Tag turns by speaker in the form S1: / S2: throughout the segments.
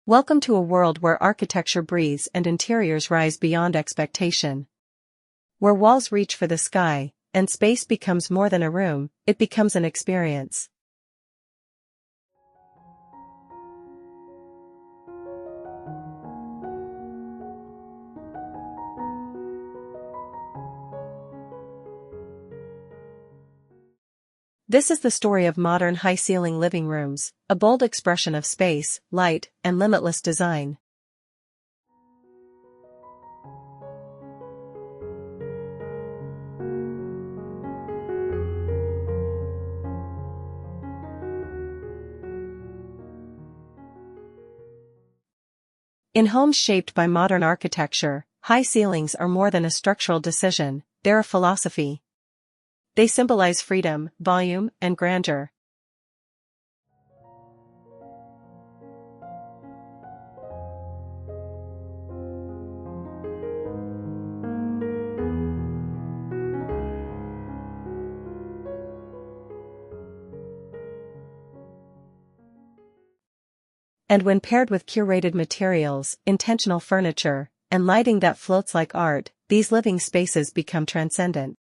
S1: Welcome to a world where architecture breathes and interiors rise beyond expectation. Where walls reach for the sky, and space becomes more than a room, it becomes an experience. This is the story of modern high-ceiling living rooms, a bold expression of space, light, and limitless design. In homes shaped by modern architecture, high ceilings are more than a structural decision, they're a philosophy. They symbolize freedom, volume, and grandeur. And when paired with curated materials, intentional furniture, and lighting that floats like art, these living spaces become transcendent.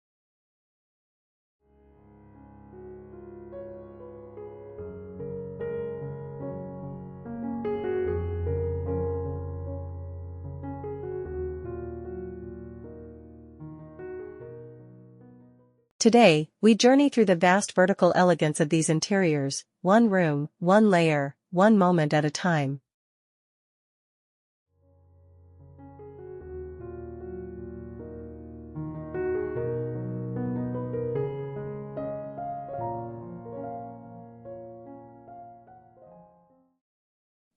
S1: Today, we journey through the vast vertical elegance of these interiors, one room, one layer, one moment at a time.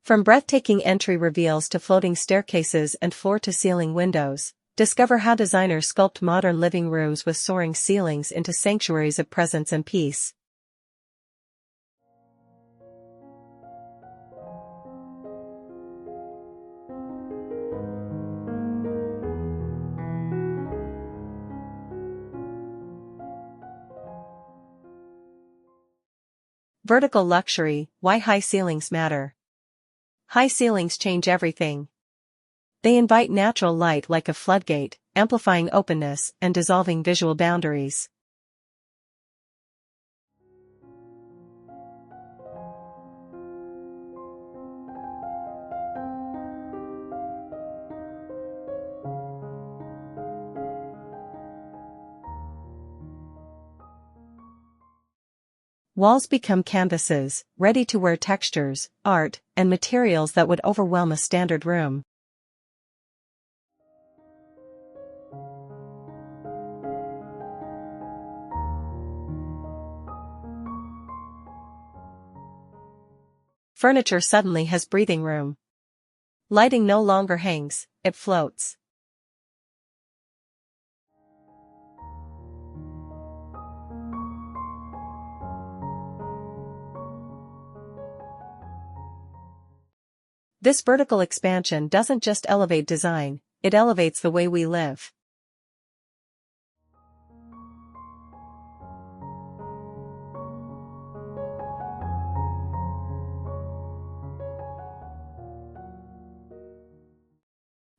S1: From breathtaking entry reveals to floating staircases and floor-to-ceiling windows, discover how designers sculpt modern living rooms with soaring ceilings into sanctuaries of presence and peace. Vertical luxury, why high ceilings matter. High ceilings change everything. They invite natural light like a floodgate, amplifying openness and dissolving visual boundaries. Walls become canvases, ready to wear textures, art, and materials that would overwhelm a standard room. Furniture suddenly has breathing room. Lighting no longer hangs, it floats. This vertical expansion doesn't just elevate design, it elevates the way we live.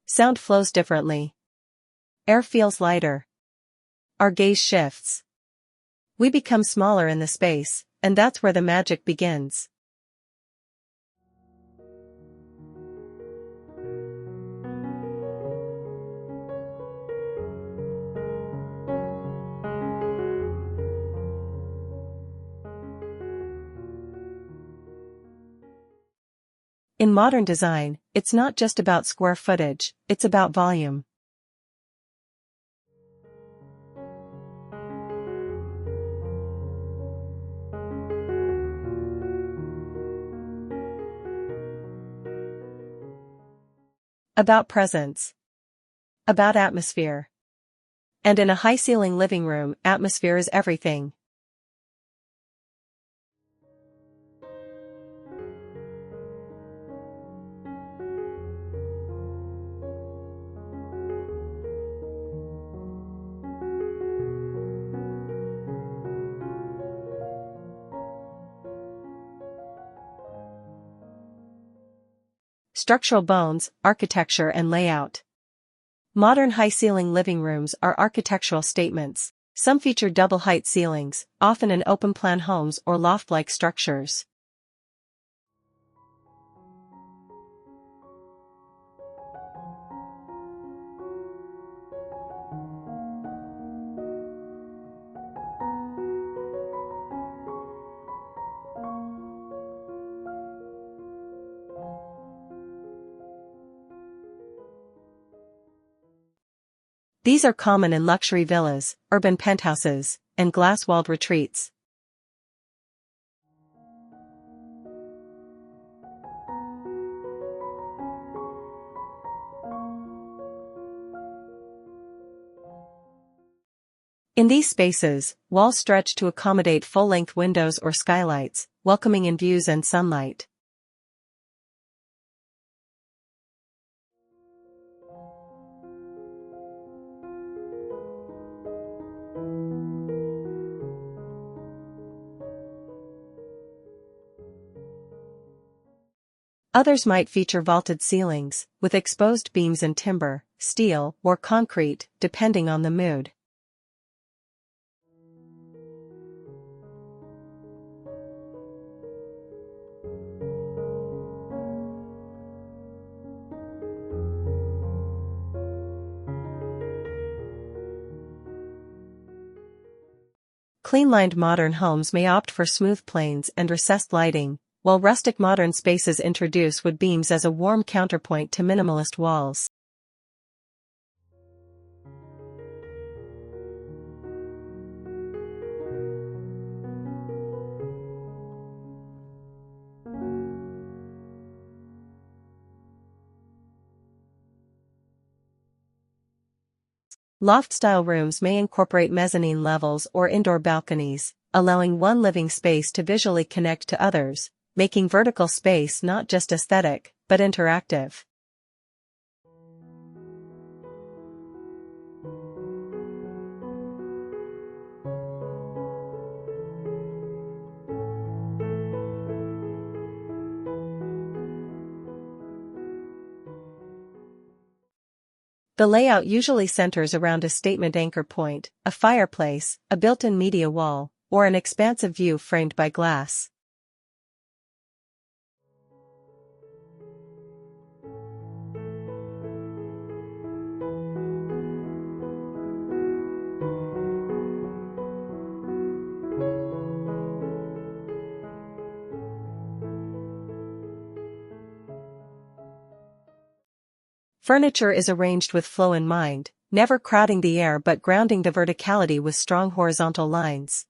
S1: Sound flows differently. Air feels lighter. Our gaze shifts. We become smaller in the space, and that's where the magic begins. In modern design, it's not just about square footage, it's about volume. About presence. About atmosphere. And in a high-ceiling living room, atmosphere is everything. Structural bones, architecture and layout. Modern high-ceiling living rooms are architectural statements. Some feature double-height ceilings, often in open-plan homes or loft-like structures. These are common in luxury villas, urban penthouses, and glass-walled retreats. In these spaces, walls stretch to accommodate full-length windows or skylights, welcoming in views and sunlight. Others might feature vaulted ceilings, with exposed beams in timber, steel, or concrete, depending on the mood. Clean-lined modern homes may opt for smooth planes and recessed lighting, while rustic modern spaces introduce wood beams as a warm counterpoint to minimalist walls. Loft-style rooms may incorporate mezzanine levels or indoor balconies, allowing one living space to visually connect to others, making vertical space not just aesthetic, but interactive. The layout usually centers around a statement anchor point, a fireplace, a built-in media wall, or an expansive view framed by glass. Furniture is arranged with flow in mind, never crowding the air but grounding the verticality with strong horizontal lines.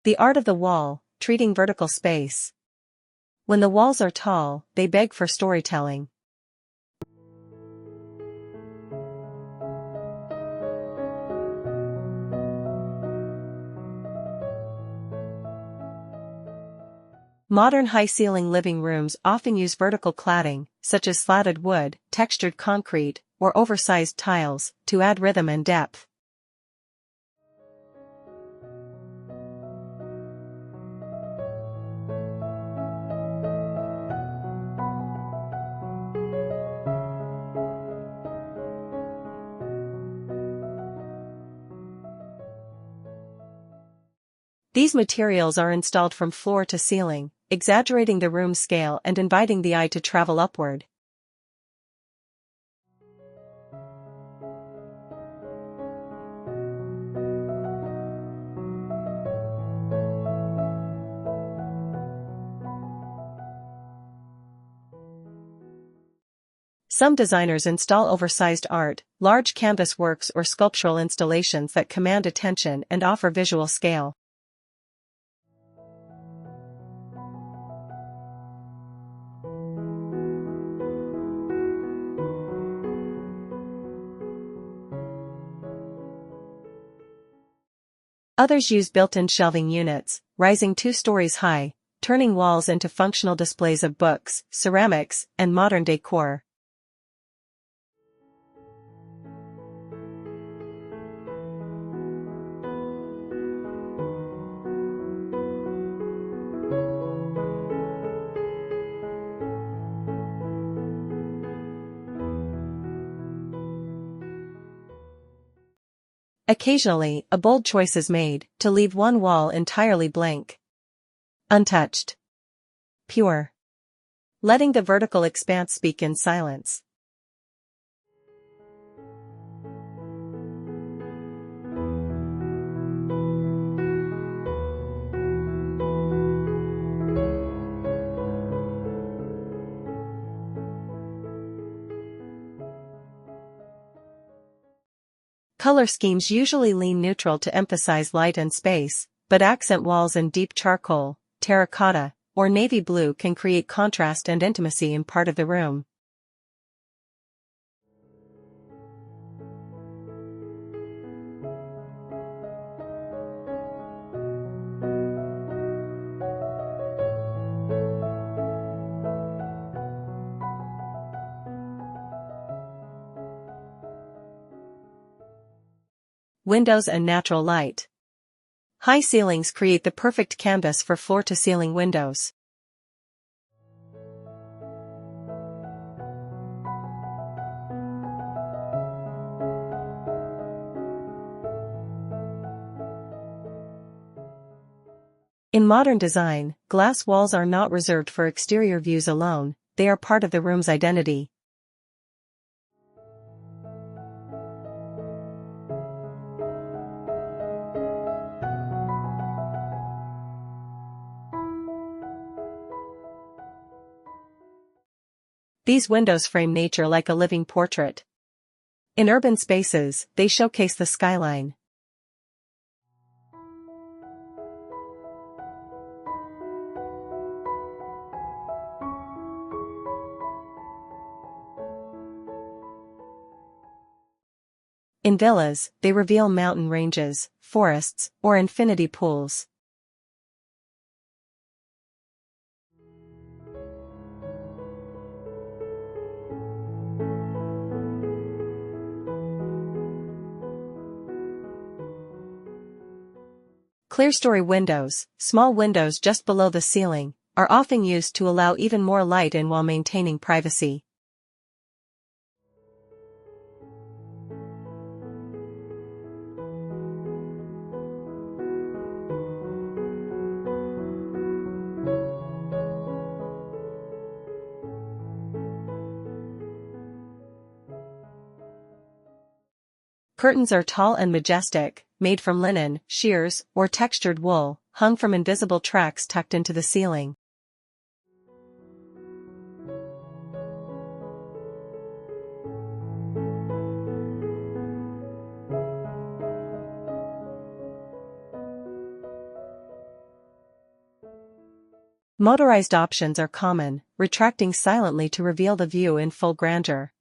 S1: The art of the wall, treating vertical space. When the walls are tall, they beg for storytelling. Modern high-ceiling living rooms often use vertical cladding, such as slatted wood, textured concrete, or oversized tiles, to add rhythm and depth. These materials are installed from floor to ceiling, exaggerating the room's scale and inviting the eye to travel upward. Some designers install oversized art, large canvas works or sculptural installations that command attention and offer visual scale. Others use built-in shelving units, rising 2 stories high, turning walls into functional displays of books, ceramics, and modern decor. Occasionally, a bold choice is made to leave one wall entirely blank. Untouched. Pure. Letting the vertical expanse speak in silence. Color schemes usually lean neutral to emphasize light and space, but accent walls in deep charcoal, terracotta, or navy blue can create contrast and intimacy in part of the room. Windows and natural light. High ceilings create the perfect canvas for floor-to-ceiling windows. In modern design, glass walls are not reserved for exterior views alone, they are part of the room's identity. These windows frame nature like a living portrait. In urban spaces, they showcase the skyline. In villas, they reveal mountain ranges, forests, or infinity pools. Clerestory windows, small windows just below the ceiling, are often used to allow even more light in while maintaining privacy. Curtains are tall and majestic, made from linen, shears, or textured wool, hung from invisible tracks tucked into the ceiling. Motorized options are common, retracting silently to reveal the view in full grandeur.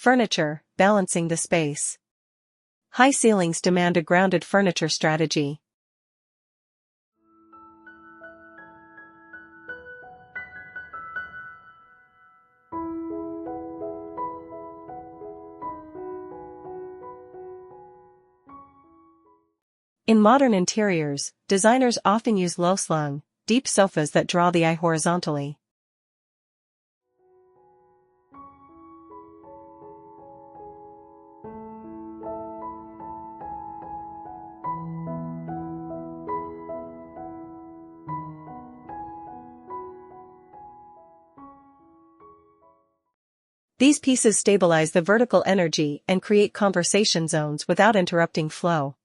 S1: Furniture, balancing the space. High ceilings demand a grounded furniture strategy. In modern interiors, designers often use low-slung, deep sofas that draw the eye horizontally. These pieces stabilize the vertical energy and create conversation zones without interrupting flow.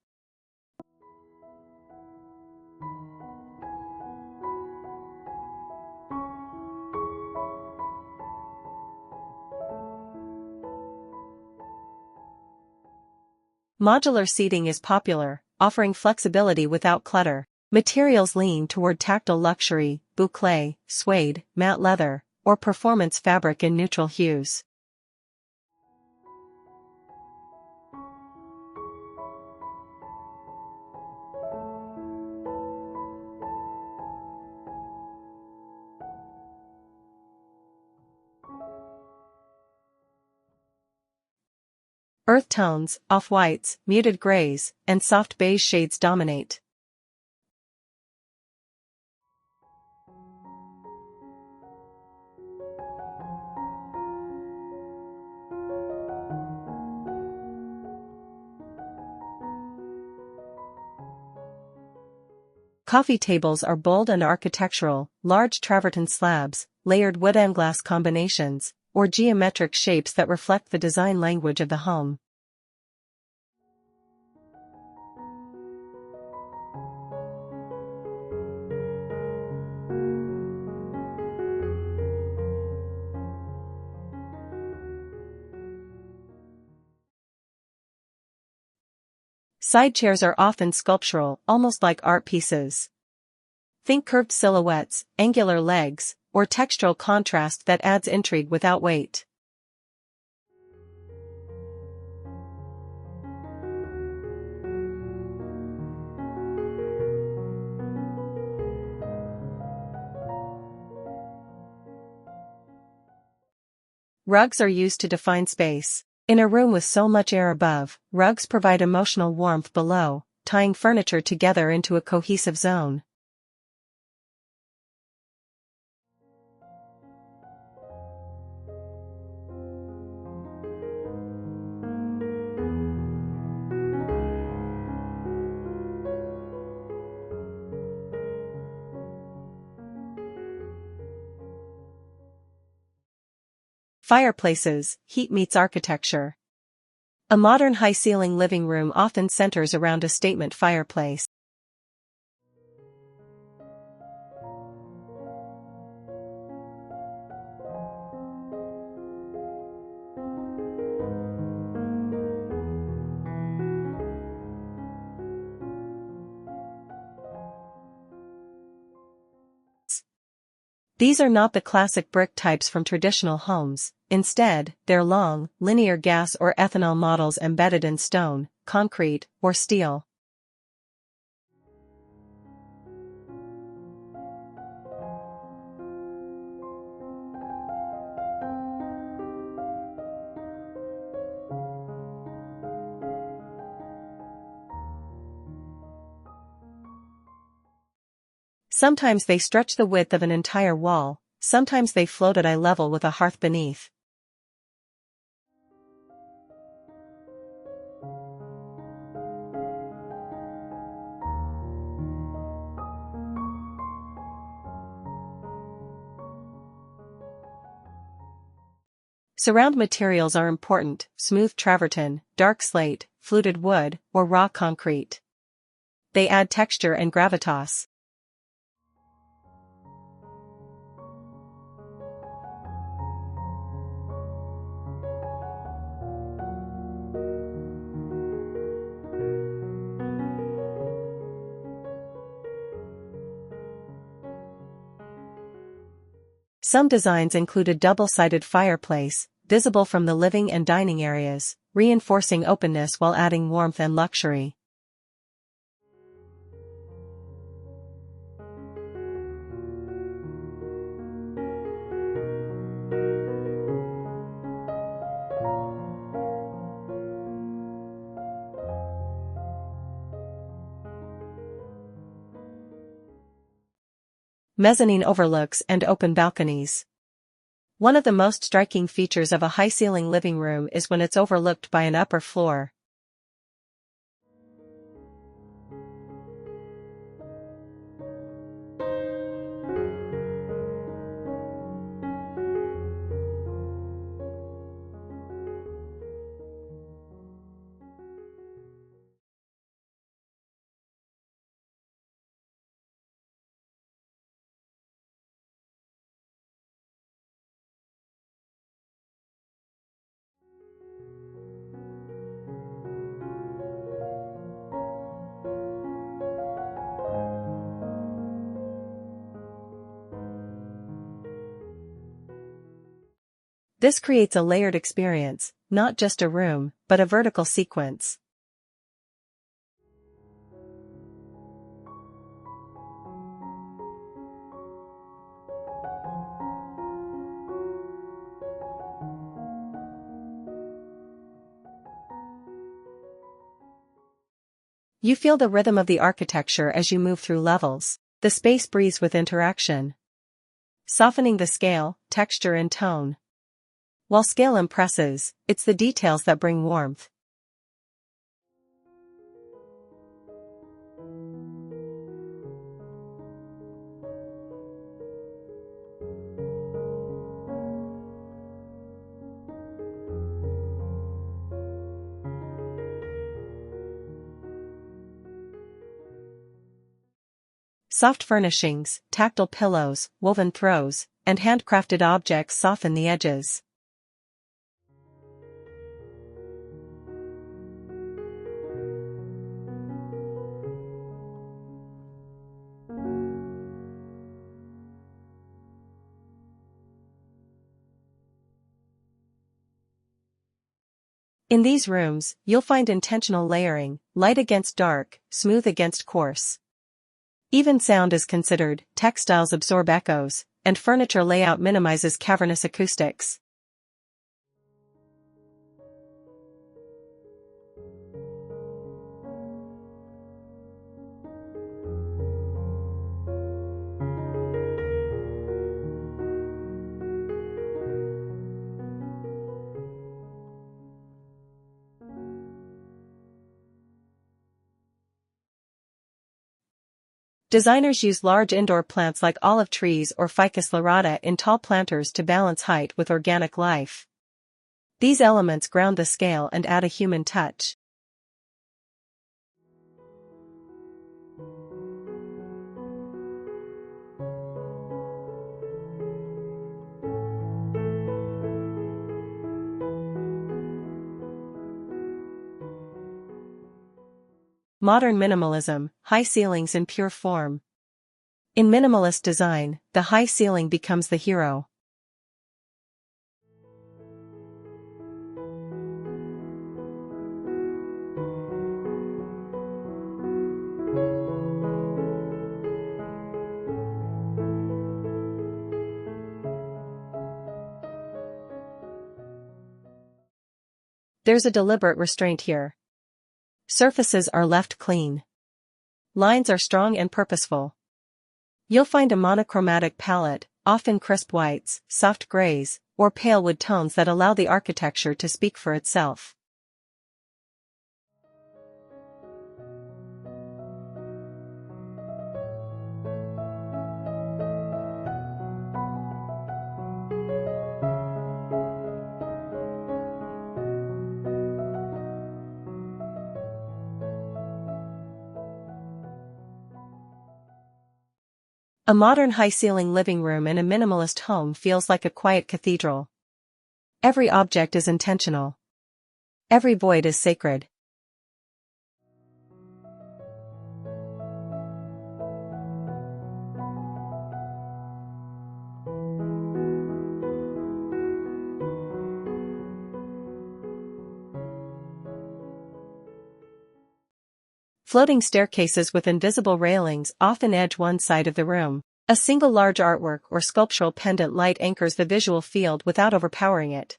S1: Modular seating is popular, offering flexibility without clutter. Materials lean toward tactile luxury, boucle, suede, matte leather, or performance fabric in neutral hues. Earth tones, off-whites, muted grays, and soft beige shades dominate. Coffee tables are bold and architectural, large travertine slabs, layered wood and glass combinations, or geometric shapes that reflect the design language of the home. Side chairs are often sculptural, almost like art pieces. Think curved silhouettes, angular legs, or textural contrast that adds intrigue without weight. Rugs are used to define space. In a room with so much air above, rugs provide emotional warmth below, tying furniture together into a cohesive zone. Fireplaces, heat meets architecture. A modern high-ceiling living room often centers around a statement fireplace. These are not the classic brick types from traditional homes. Instead, they're long, linear gas or ethanol models embedded in stone, concrete, or steel. Sometimes they stretch the width of an entire wall, sometimes they float at eye level with a hearth beneath. Surround materials are important: smooth travertine, dark slate, fluted wood, or raw concrete. They add texture and gravitas. Some designs include a double-sided fireplace, visible from the living and dining areas, reinforcing openness while adding warmth and luxury. Mezzanine overlooks and open balconies. One of the most striking features of a high-ceiling living room is when it's overlooked by an upper floor. This creates a layered experience, not just a room, but a vertical sequence. You feel the rhythm of the architecture as you move through levels. The space breathes with interaction, softening the scale, texture and tone. While scale impresses, it's the details that bring warmth. Soft furnishings, tactile pillows, woven throws, and handcrafted objects soften the edges. In these rooms, you'll find intentional layering, light against dark, smooth against coarse. Even sound is considered, textiles absorb echoes, and furniture layout minimizes cavernous acoustics. Designers use large indoor plants like olive trees or ficus lyrata in tall planters to balance height with organic life. These elements ground the scale and add a human touch. Modern minimalism, high ceilings in pure form. In minimalist design, the high ceiling becomes the hero. There's a deliberate restraint here. Surfaces are left clean. Lines are strong and purposeful. You'll find a monochromatic palette, often crisp whites, soft grays, or pale wood tones that allow the architecture to speak for itself. A modern high-ceiling living room in a minimalist home feels like a quiet cathedral. Every object is intentional. Every void is sacred. Floating staircases with invisible railings often edge one side of the room. A single large artwork or sculptural pendant light anchors the visual field without overpowering it.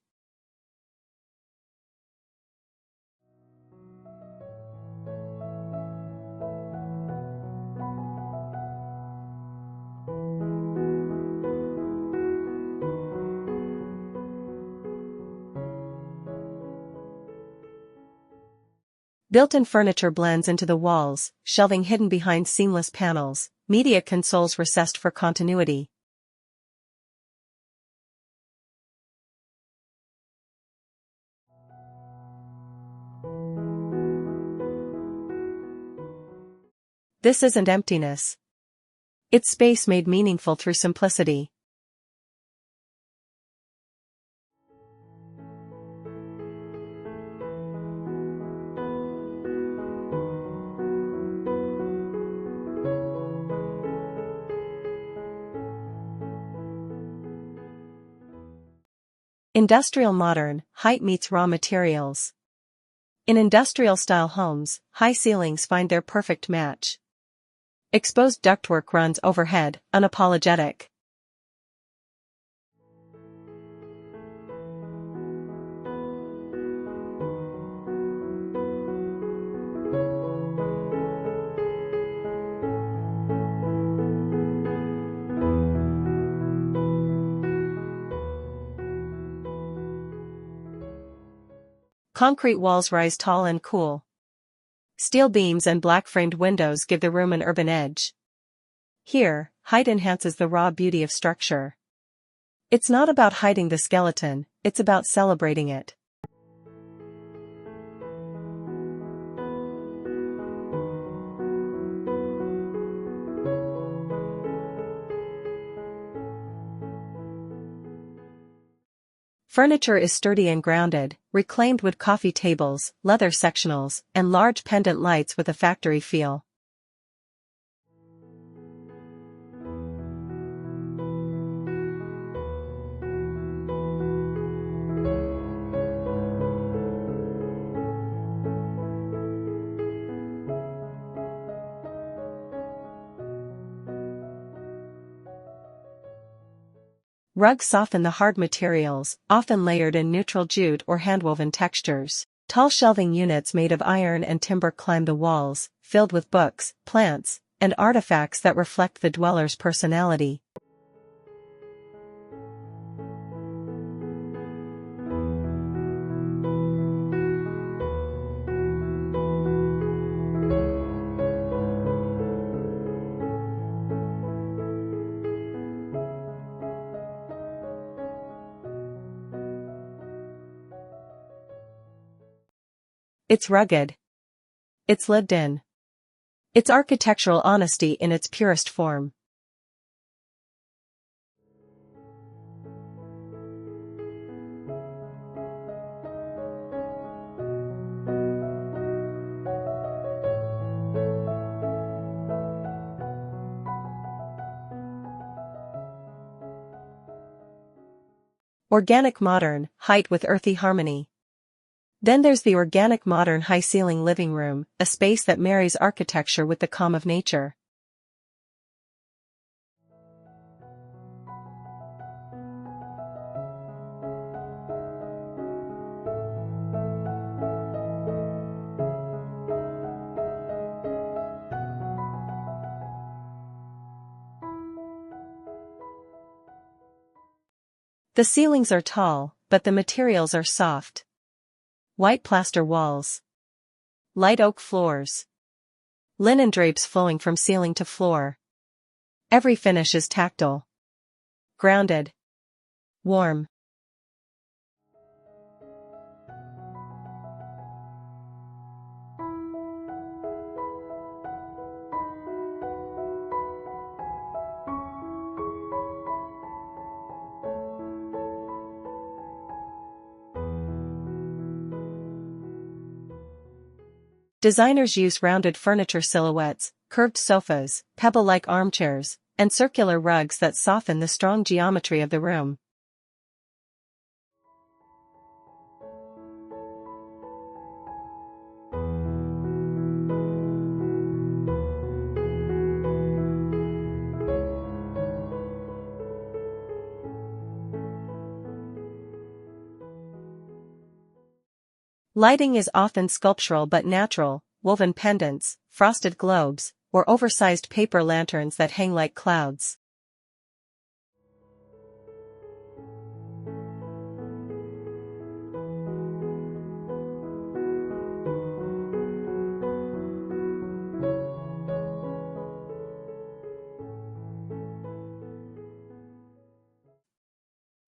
S1: Built-in furniture blends into the walls, shelving hidden behind seamless panels, media consoles recessed for continuity. This isn't emptiness. It's space made meaningful through simplicity. Industrial modern, height meets raw materials. In industrial-style homes, high ceilings find their perfect match. Exposed ductwork runs overhead, unapologetic. Concrete walls rise tall and cool. Steel beams and black-framed windows give the room an urban edge. Here, height enhances the raw beauty of structure. It's not about hiding the skeleton, it's about celebrating it. Furniture is sturdy and grounded, reclaimed wood coffee tables, leather sectionals, and large pendant lights with a factory feel. Rugs soften the hard materials, often layered in neutral jute or handwoven textures. Tall shelving units made of iron and timber climb the walls, filled with books, plants, and artifacts that reflect the dweller's personality. It's rugged. It's lived in. It's architectural honesty in its purest form. Organic modern, height with earthy harmony. Then there's the organic modern high-ceiling living room, a space that marries architecture with the calm of nature. The ceilings are tall, but the materials are soft. White plaster walls. Light oak floors. Linen drapes flowing from ceiling to floor. Every finish is tactile. Grounded. Warm. Designers use rounded furniture silhouettes, curved sofas, pebble-like armchairs, and circular rugs that soften the strong geometry of the room. Lighting is often sculptural but natural, woven pendants, frosted globes, or oversized paper lanterns that hang like clouds.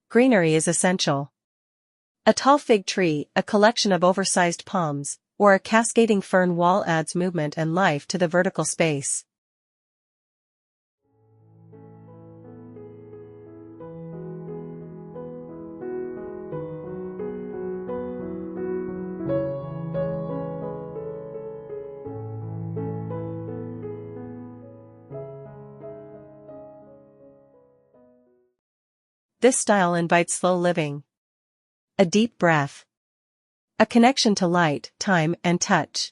S1: Greenery is essential. A tall fig tree, a collection of oversized palms, or a cascading fern wall adds movement and life to the vertical space. This style invites slow living. A deep breath. A connection to light, time, and touch.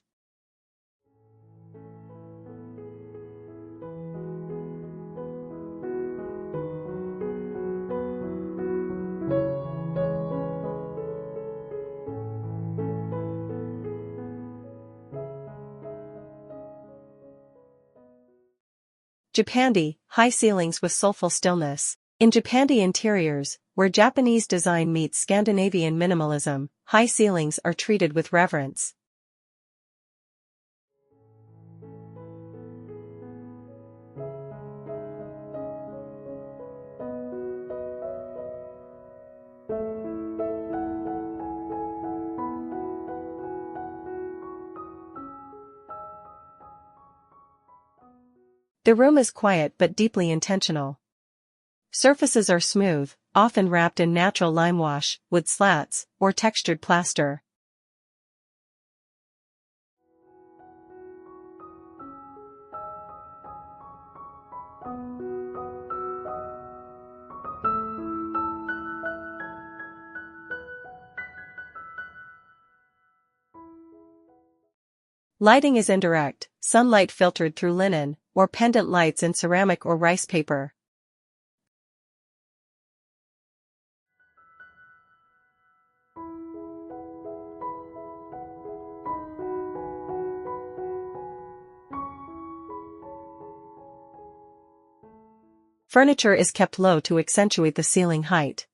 S1: Japandi, high ceilings with soulful stillness. In Japandi interiors, where Japanese design meets Scandinavian minimalism, high ceilings are treated with reverence. The room is quiet but deeply intentional. Surfaces are smooth, often wrapped in natural lime wash, wood slats, or textured plaster. Lighting is indirect, sunlight filtered through linen, or pendant lights in ceramic or rice paper. Furniture is kept low to accentuate the ceiling height.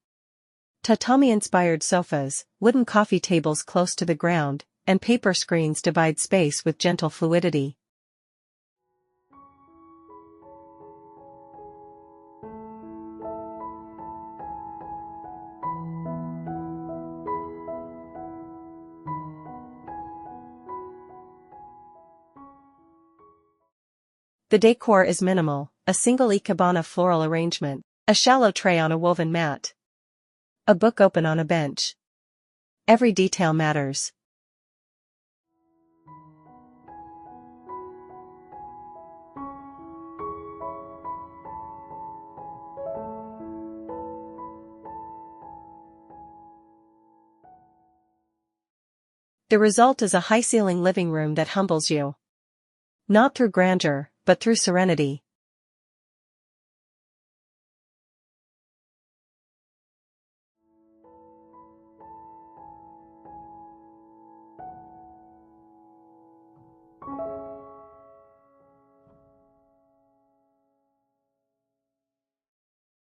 S1: Tatami-inspired sofas, wooden coffee tables close to the ground, and paper screens divide space with gentle fluidity. The decor is minimal, a single ikebana floral arrangement, a shallow tray on a woven mat, a book open on a bench. Every detail matters. The result is a high-ceiling living room that humbles you. Not through grandeur, but through serenity.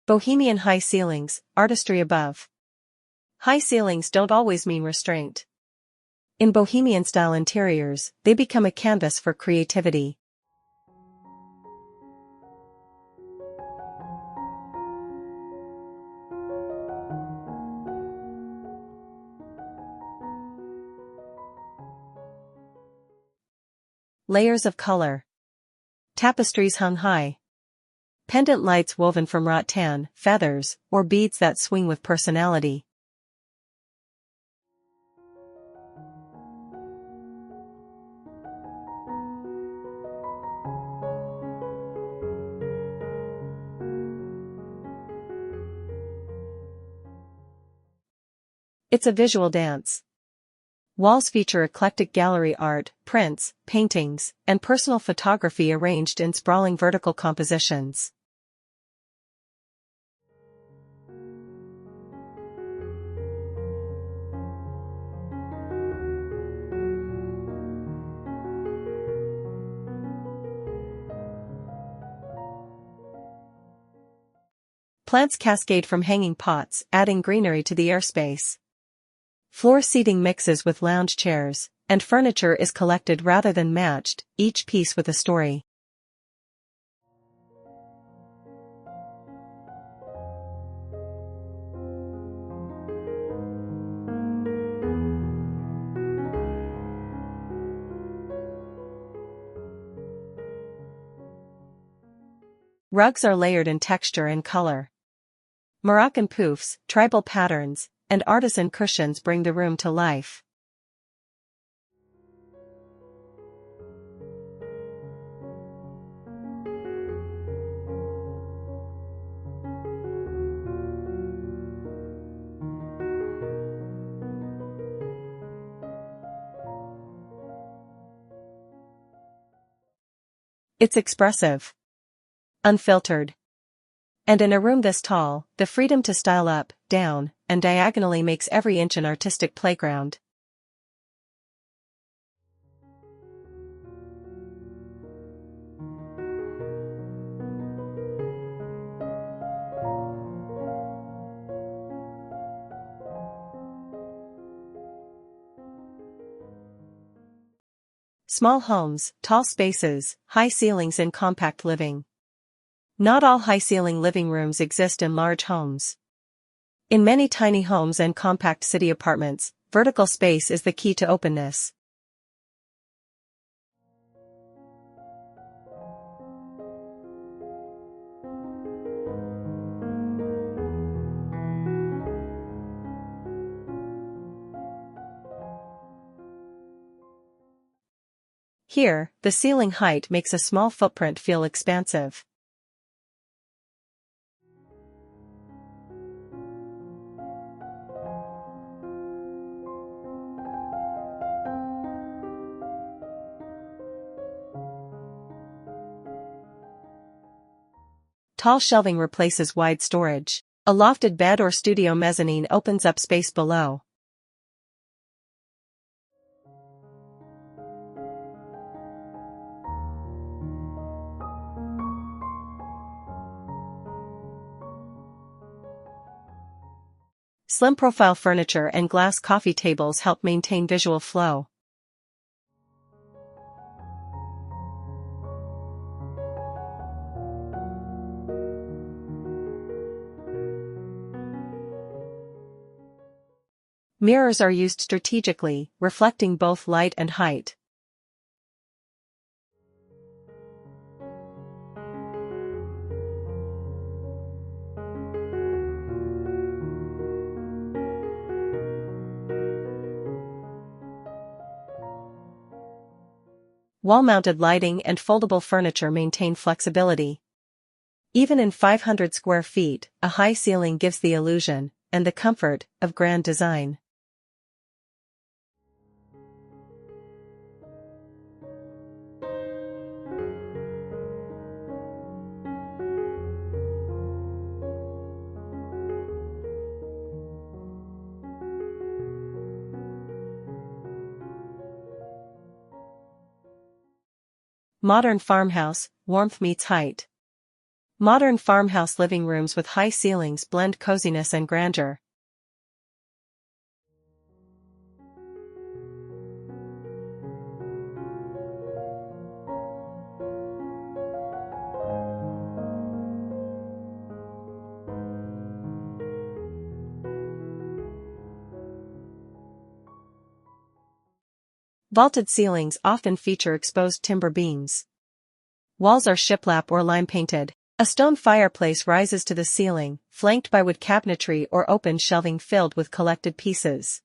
S1: Bohemian high ceilings, artistry above. High ceilings don't always mean restraint. In bohemian-style interiors, they become a canvas for creativity. Layers of color. Tapestries hung high. Pendant lights woven from rattan, feathers, or beads that swing with personality. It's a visual dance. Walls feature eclectic gallery art, prints, paintings, and personal photography arranged in sprawling vertical compositions. Plants cascade from hanging pots, adding greenery to the airspace. Floor seating mixes with lounge chairs, and furniture is collected rather than matched, each piece with a story. Rugs are layered in texture and color. Moroccan poufs, tribal patterns, and artisan cushions bring the room to life. It's expressive, unfiltered. And in a room this tall, the freedom to style up, down, and diagonally makes every inch an artistic playground. Small homes, tall spaces, high ceilings and compact living. Not all high-ceiling living rooms exist in large homes. In many tiny homes and compact city apartments, vertical space is the key to openness. Here, the ceiling height makes a small footprint feel expansive. Tall shelving replaces wide storage. A lofted bed or studio mezzanine opens up space below. Slim profile furniture and glass coffee tables help maintain visual flow. Mirrors are used strategically, reflecting both light and height. Wall-mounted lighting and foldable furniture maintain flexibility. Even in 500 square feet, a high ceiling gives the illusion, and the comfort, of grand design. Modern farmhouse, warmth meets height. Modern farmhouse living rooms with high ceilings blend coziness and grandeur. Vaulted ceilings often feature exposed timber beams. Walls are shiplap or lime painted. A stone fireplace rises to the ceiling, flanked by wood cabinetry or open shelving filled with collected pieces.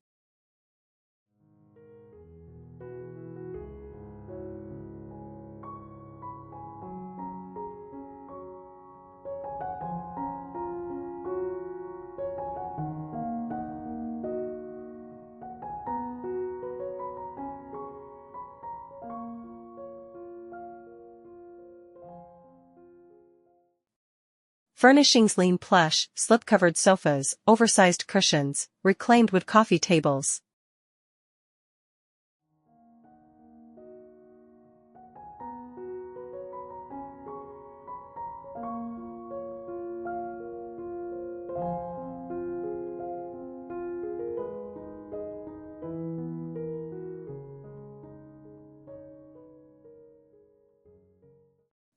S1: Furnishings lean plush, slip-covered sofas, oversized cushions, reclaimed wood coffee tables.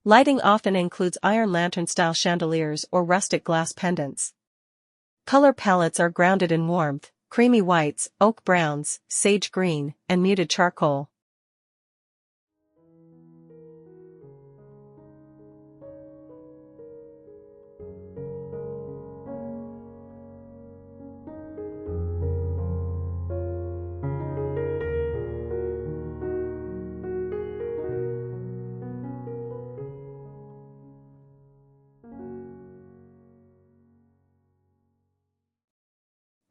S1: Lighting often includes iron lantern-style chandeliers or rustic glass pendants. Color palettes are grounded in warmth, creamy whites, oak browns, sage green, and muted charcoal.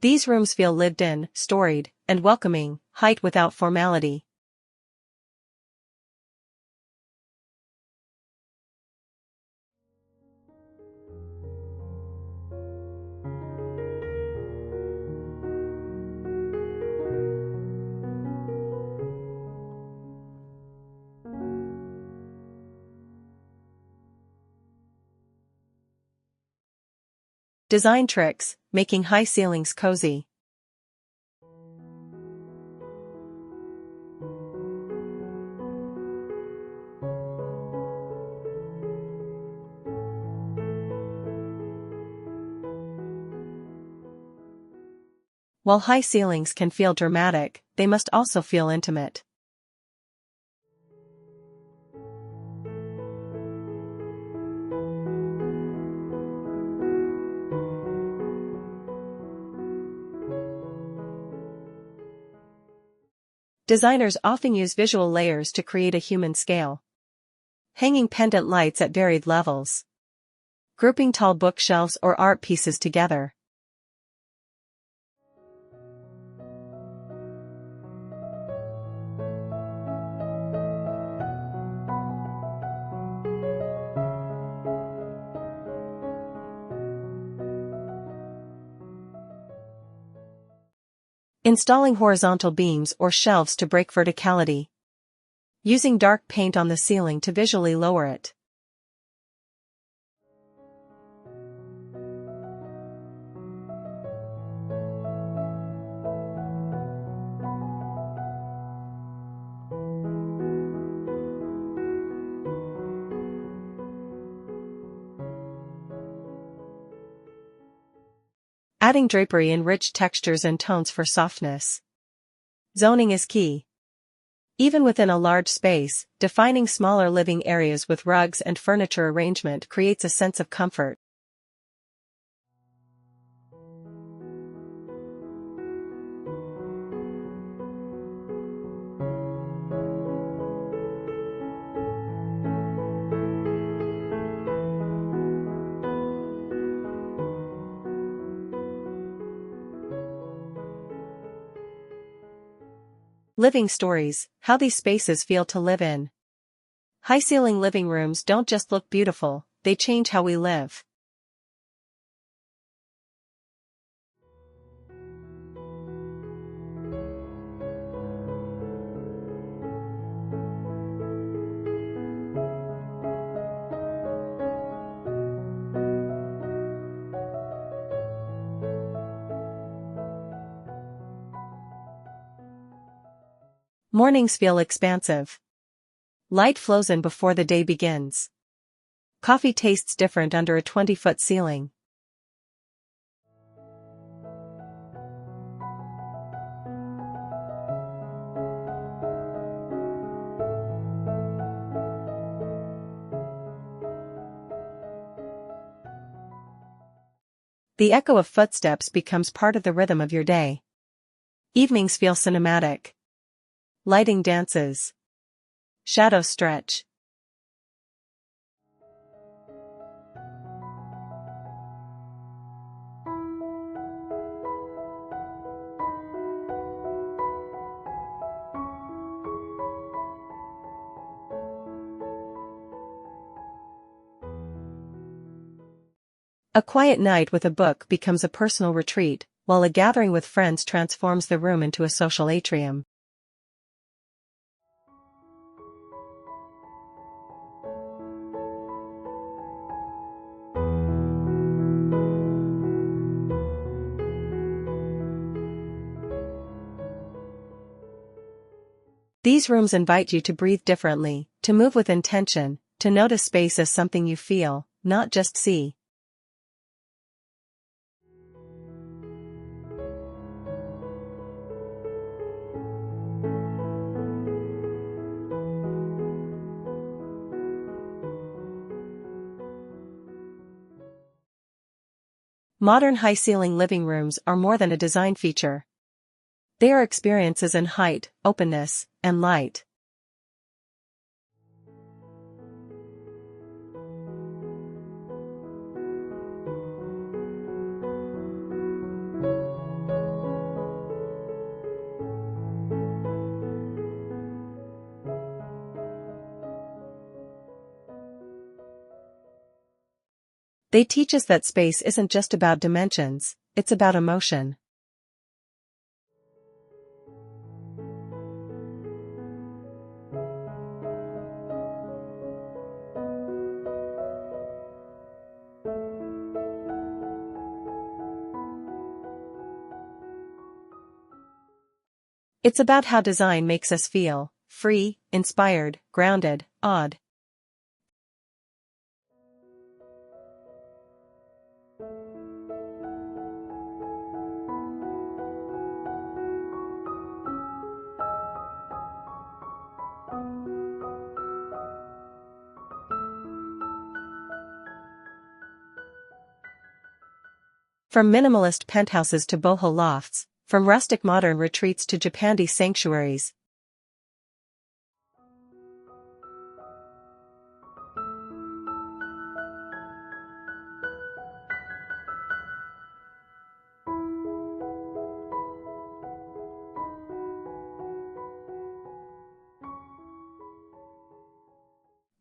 S1: These rooms feel lived in, storied, and welcoming, height without formality. Design tricks, making high ceilings cozy. While high ceilings can feel dramatic, they must also feel intimate. Designers often use visual layers to create a human scale. Hanging pendant lights at varied levels. Grouping tall bookshelves or art pieces together. Installing horizontal beams or shelves to break verticality. Using dark paint on the ceiling to visually lower it. Adding drapery in rich textures and tones for softness. Zoning is key. Even within a large space, defining smaller living areas with rugs and furniture arrangement creates a sense of comfort. Living stories, how these spaces feel to live in. High-ceiling living rooms don't just look beautiful, they change how we live. Mornings feel expansive. Light flows in before the day begins. Coffee tastes different under a 20-foot ceiling. The echo of footsteps becomes part of the rhythm of your day. Evenings feel cinematic. Lighting dances. Shadows stretch. A quiet night with a book becomes a personal retreat, while a gathering with friends transforms the room into a social atrium. These rooms invite you to breathe differently, to move with intention, to notice space as something you feel, not just see. Modern high-ceiling living rooms are more than a design feature. They are experiences in height, openness, and light. They teach us that space isn't just about dimensions, it's about emotion. It's about how design makes us feel free, inspired, grounded, awed. From minimalist penthouses to boho lofts, from rustic modern retreats to Japandi sanctuaries.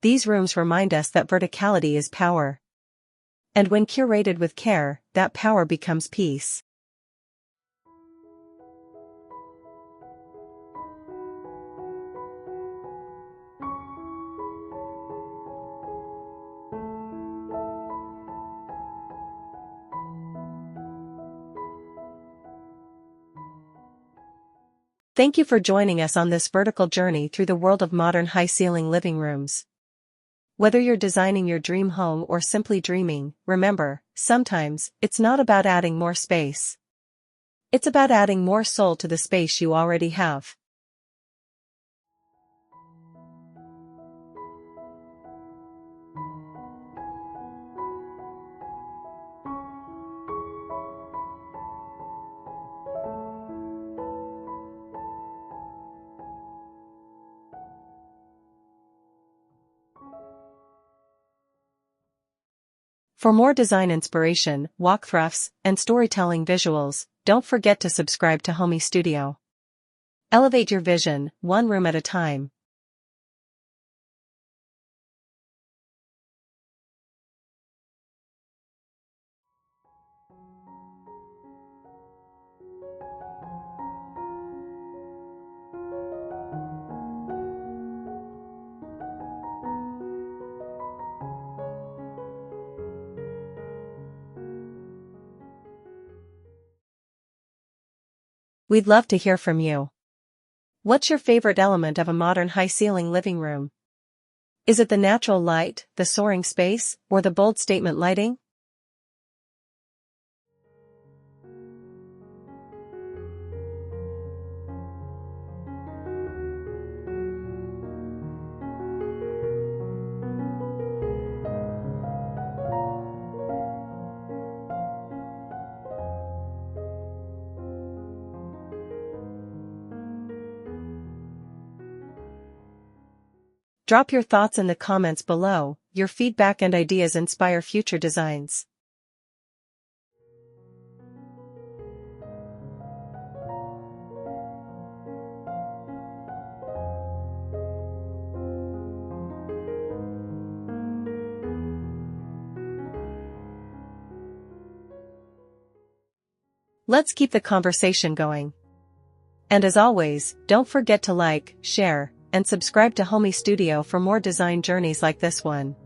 S1: These rooms remind us that verticality is power. And when curated with care, that power becomes peace. Thank you for joining us on this vertical journey through the world of modern high-ceiling living rooms. Whether you're designing your dream home or simply dreaming, remember, sometimes, it's not about adding more space. It's about adding more soul to the space you already have. For more design inspiration, walkthroughs, and storytelling visuals, don't forget to subscribe to Homey Studio. Elevate your vision, one room at a time. We'd love to hear from you. What's your favorite element of a modern high-ceiling living room? Is it the natural light, the soaring space, or the bold statement lighting? Drop your thoughts in the comments below. Your feedback and ideas inspire future designs. Let's keep the conversation going. And as always, don't forget to like, share, and subscribe to Homey Studio for more design journeys like this one.